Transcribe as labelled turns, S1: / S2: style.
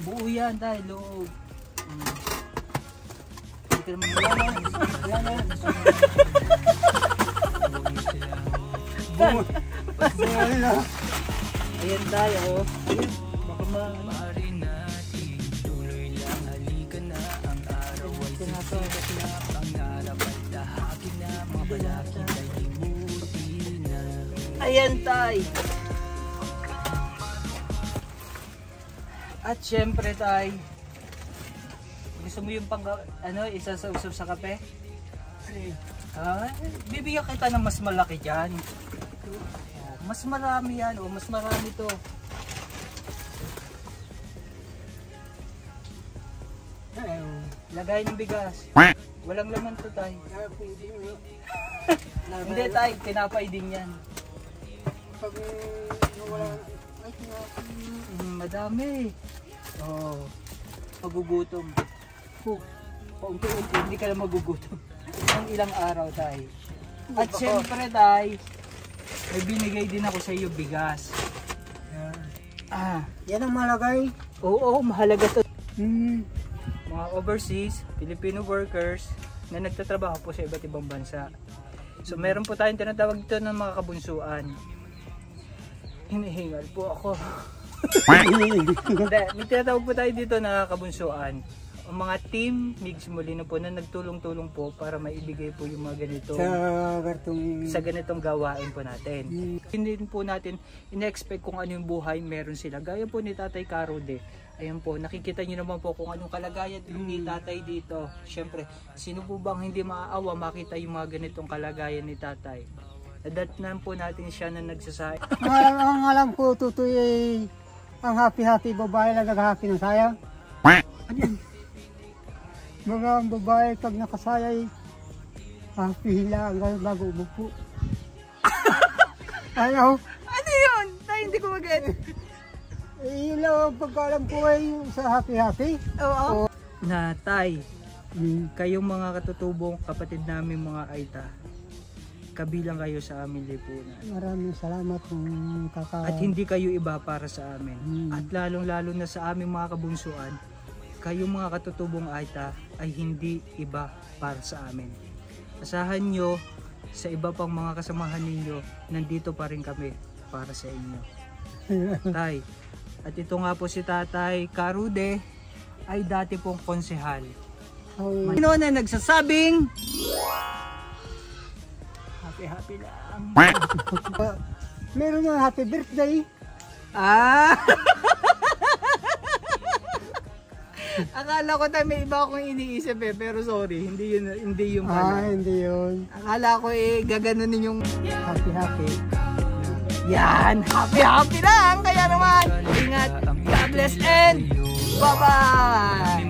S1: Buo yan dahil loob. Hindi ka naman wala na. Ayan tayo. Ayan. Baka maaari natin tuloy lang. Halika na ang araw ay sikat na. Pangarap at lahakin na. Mga balakid ay limutin na. Ayan tayo. At syempre tay, gusto mo yung isasausap sa kape? Bibigyan kita ng mas malaki dyan. Mas marami yan, mas marami to. Lagay ng bigas. Walang laman to tay. Hindi tay, tinapay din yan. Pag wala, madami. Magugutom. Paunti-unti, hindi ka na magugutom. Ang ilang araw tay. At syempre tay, may binigay din ako sa iyo bigas.
S2: Yan ang malagay.
S1: Oo, mahalaga to. Mga overseas, Filipino workers na nagtatrabaho po sa iba't ibang bansa. So meron po tayong tinatawag dito ng mga kabunsuan. Hinihingal po ako. May tinatawag po tayo dito na kabunsuan. Ang mga team Migs Molino po na nagtulong-tulong po para maibigay po yung mga ganito sa ganitong gawain po natin. Hindi po natin in-expect kung ano yung buhay meron sila. Gaya po ni Tatay Carude. Ayan po, nakikita nyo naman po kung anong kalagayan ni Tatay dito. Siyempre, sino po bang hindi maaawa makita yung mga ganitong kalagayan ni Tatay? Nadatnan po natin siya na nagsasaya.
S2: Ang alam ko, Tutoy, ang happy-happy babae lang nag-happy ng saya. Ano yan? Mga babae pag nakasaya, happy lang bago umupo. Ano?
S1: Ano yun? Tay, hindi ko mag-get.
S2: Yun lang ang pagkaalam ko ay sa happy-happy.
S1: Oo. Na tay, kayong mga katutubong kapatid namin mga Aita, kabilang kayo sa aming lipunan.
S2: Maraming salamat kung
S1: At hindi kayo iba para sa amin. At lalong-lalo na sa aming mga kabunsuan, kayong mga katutubong Aita ay hindi iba para sa amin. Asahan nyo sa iba pang mga kasamahan ninyo, nandito pa rin kami para sa inyo. Tay, at ito nga po si Tatay Carude ay dati pong konsehal. Sino na nagsasabing happy lang.
S2: Meron nga happy birthday.
S1: Akala ko tayo may iba akong iniisip pero sorry, hindi yung pala.
S2: Hindi yun.
S1: Akala ko gaganunin yung
S2: Happy.
S1: yan, happy lang. Kaya naman, ingat, God bless and bye-bye.